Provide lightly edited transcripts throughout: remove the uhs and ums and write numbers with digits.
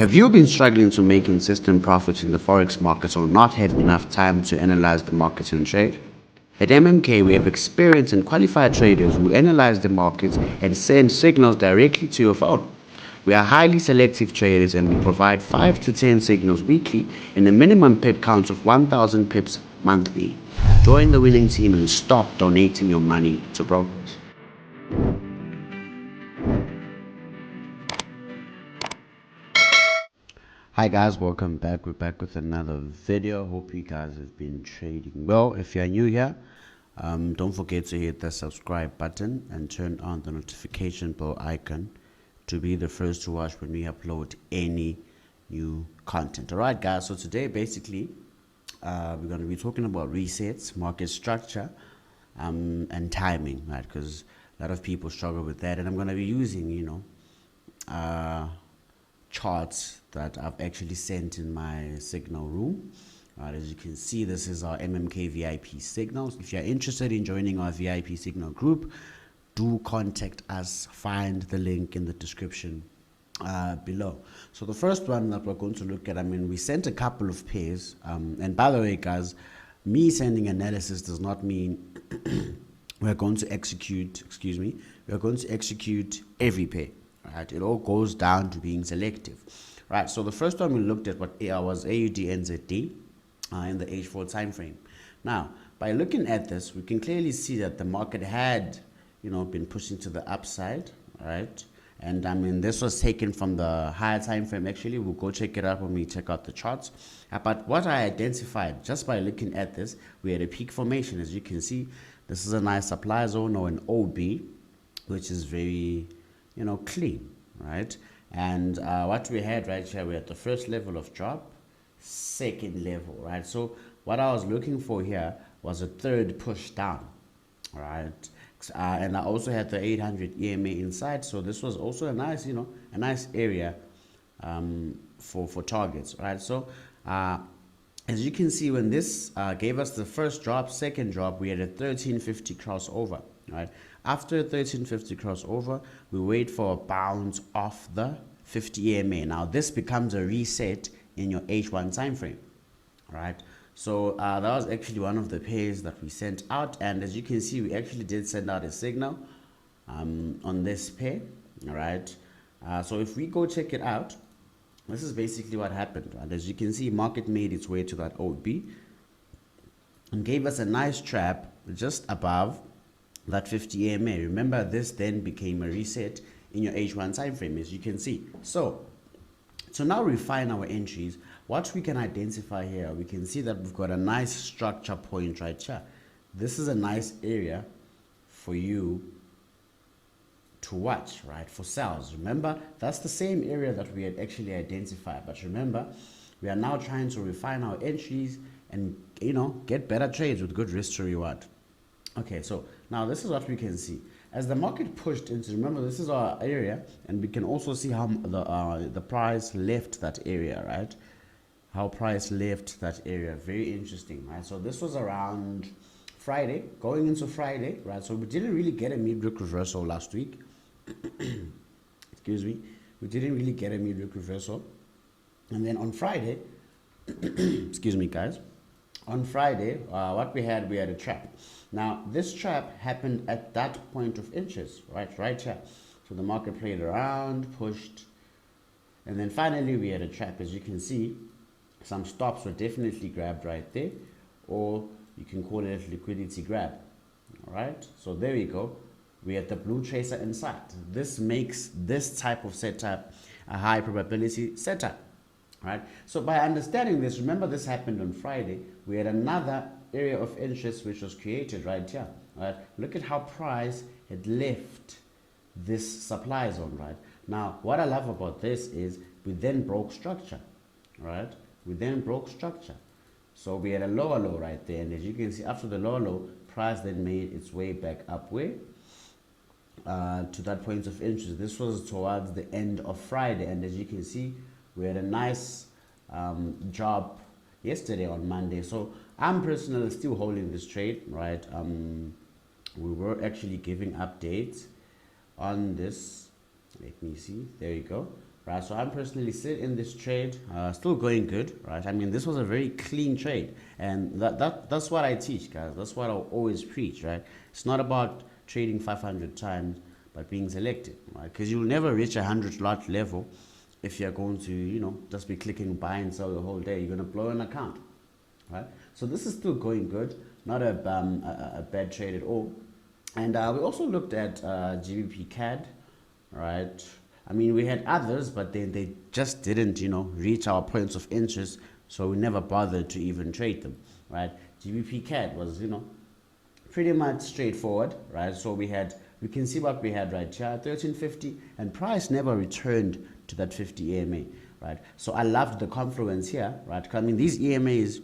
Have you been struggling to make consistent profits in the forex markets or not had enough time to analyze the markets and trade? At MMK, we have experienced and qualified traders who analyze the markets and send signals directly to your phone. We are highly selective traders and we provide 5 to 10 signals weekly and a minimum pip count of 1,000 pips monthly. Join the winning team and stop donating your money to brokers. Hi guys, welcome back. We're back with another video. Hope you guys have been trading well. If you're new here, don't forget to hit the subscribe button and turn on the notification bell icon to be the first to watch when we upload any new content. All right guys, so today basically we're going to be talking about resets, market structure, and timing, right? Because a lot of people struggle with that, and I'm going to be using charts that I've actually sent in my signal room. As you can see, this is our MMK VIP signals. If you're interested in joining our VIP signal group, do contact us. Find the link in the description below. So the first one that we're going to look at, we sent a couple of pairs, and by the way guys, me sending analysis does not mean we're going to execute every pair. Right, it all goes down to being selective. Right, so the first one we looked at was AUD NZD in the H4 time frame. Now, by looking at this, we can clearly see that the market had, been pushing to the upside, right? And this was taken from the higher time frame. Actually, we'll go check it out when we check out the charts. But what I identified just by looking at this, we had a peak formation. As you can see, this is a nice supply zone or an OB, which is very clean, right? And what we had right here, we had the first level of drop, second level, right? So what I was looking for here was a third push down, right? And I also had the 800 EMA inside, so this was also a nice, a nice area for targets, right? So as you can see, when this gave us the first drop, second drop, we had a 1350 crossover, right? After 1350 crossover, we wait for a bounce off the 50 EMA. Now this becomes a reset in your H1 time frame, right? So that was actually one of the pairs that we sent out, and as you can see, we actually did send out a signal on this pair, all right? So if we go check it out, this is basically what happened, right? As you can see, market made its way to that OB and gave us a nice trap just above that 50 EMA. Remember, this then became a reset in your H1 time frame, as you can see. So to now refine our entries, what we can identify here, we can see that we've got a nice structure point right here. This is a nice area for you to watch, right, for sales. Remember, that's the same area that we had actually identified, but remember, we are now trying to refine our entries and get better trades with good risk to reward. Okay, so now this is what we can see. As the market pushed into, remember, this is our area, and we can also see how the price left that area, right? How price left that area. Very interesting, right? So this was around Friday, going into Friday, right? So we didn't really get a midweek reversal last week. Excuse me. We didn't really get a midweek reversal. And then on Friday, excuse me, guys. On Friday, what we had a trap. Now, this trap happened at that point of interest, right here. So the market played around, pushed, and then finally we had a trap. As you can see, some stops were definitely grabbed right there, or you can call it a liquidity grab, all right? So there we go. We had the blue tracer inside. This makes this type of setup a high probability setup. Right. So by understanding this, remember this happened on Friday. We had another area of interest which was created right here. Right. Look at how price had left this supply zone. Right. Now, what I love about this is we then broke structure. Right. We then broke structure. So we had a lower low right there, and as you can see, after the lower low, price then made its way back upward to that point of interest. This was towards the end of Friday, and as you can see, we had a nice job yesterday on Monday. So I'm personally still holding this trade, right? We were actually giving updates on this. Let me see. There you go. right? So I'm personally still in this trade, still going good, right? I mean, this was a very clean trade, and that's what I teach, guys. That's what I always preach, right? It's not about trading 500 times, but being selective, right? Because you'll never reach a 100 lot level if you're going to, just be clicking buy and sell the whole day. You're gonna blow an account, right? So this is still going good, not a bad trade at all. And we also looked at GBP CAD, right? I mean, we had others, but they just didn't, reach our points of interest, so we never bothered to even trade them, right? GBP CAD was, pretty much straightforward, right? So we can see what we had right here, 1350, and price never returned to that 50 EMA, right? So I loved the confluence here, right? I mean, these EMAs,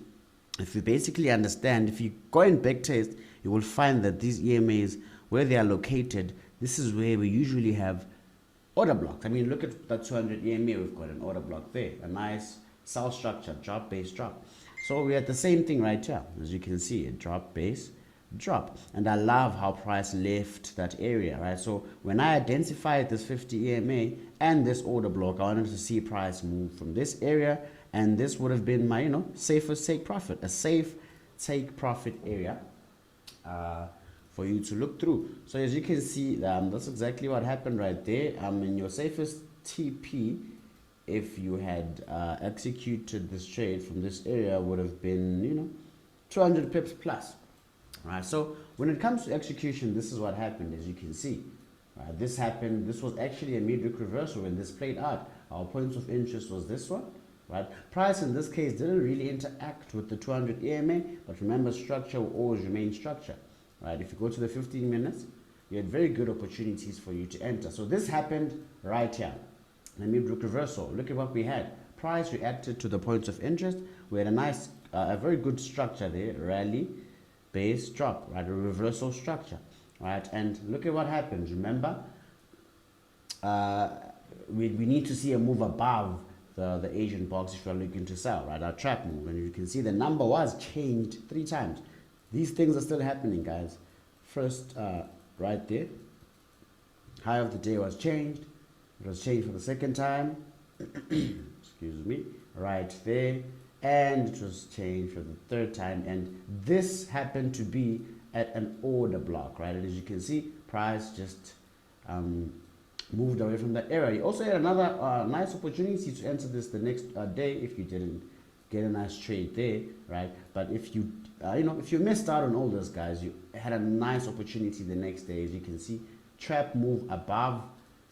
if you basically understand, if you go and backtest, you will find that these EMAs, where they are located, this is where we usually have order blocks. I mean, look at that 200 EMA, we've got an order block there, a nice sell structure, drop, base, drop. So we had the same thing right here, as you can see, a drop, base, drop. And I love how price left that area, right? So when I identified this 50 EMA and this order block, I wanted to see price move from this area, and this would have been my, safest take profit, a safe take profit area for you to look through. So as you can see, that's exactly what happened right there. In your safest TP, if you had executed this trade from this area, would have been, 200 pips plus. Right, so when it comes to execution, this is what happened, as you can see. Right, this happened, this was actually a midweek reversal when this played out. Our points of interest was this one, right? Price in this case didn't really interact with the 200 EMA, but remember, structure will always remain structure, right? If you go to the 15 minutes, you had very good opportunities for you to enter. So this happened right here, the midweek reversal. Look at what we had. Price reacted to the points of interest. We had a very good structure there, rally, base, drop, right? A reversal structure, right? And look at what happens. Remember, we need to see a move above the Asian box if you're looking to sell, right? Our trap move, and you can see the number was changed 3 times. These things are still happening, guys. First, right there, high of the day was changed. It was changed for the second time. Excuse me, right there. And it was changed for the 3rd time, and this happened to be at an order block, right? And as you can see, price just moved away from that area. You also had another nice opportunity to enter this the next day if you didn't get a nice trade there, right? But if you if you missed out on all those guys, you had a nice opportunity the next day. As you can see, trap move above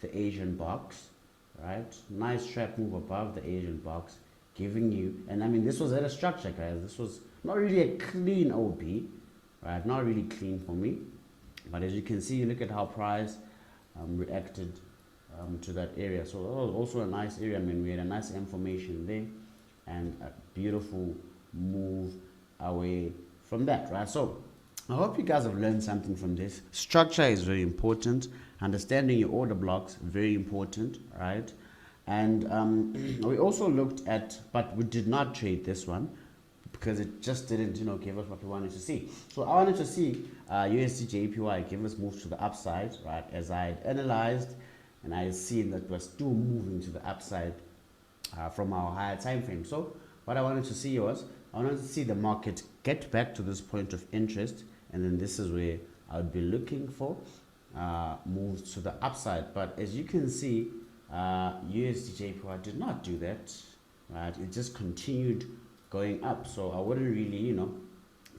the Asian box, right? Nice trap move above the Asian box, giving you, and I mean, this was at a structure, guys. This was not really a clean OP, right? Not really clean for me, but as you can see, look at how price reacted to that area. So that was also a nice area. I mean, we had a nice information there and a beautiful move away from that, right? So I hope you guys have learned something from this. Structure is very important. Understanding your order blocks, very important, right? And we also looked at, but we did not trade this one because it just didn't, give us what we wanted to see. So I wanted to see USD JPY give us move to the upside, right? As I had analyzed, and I had seen that we're still moving to the upside from our higher time frame. So what I wanted to see was, I wanted to see the market get back to this point of interest, and then this is where I would be looking for moves to the upside. But as you can see, USD JPY did not do that, right? It just continued going up. So I wouldn't really,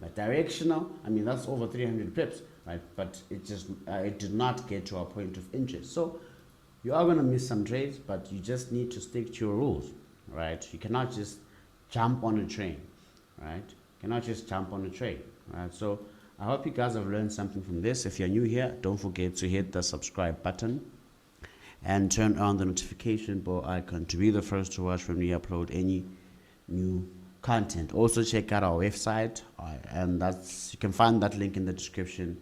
but directional, I mean, that's over 300 pips, right? But it just it did not get to our point of interest. So you are going to miss some trades, but you just need to stick to your rules, right? You cannot just jump on a train, right? You cannot just jump on a train, right? So I hope you guys have learned something from this. If you're new here, don't forget to hit the subscribe button and turn on the notification bell icon to be the first to watch when we upload any new content. Also check out our website, and you can find that link in the description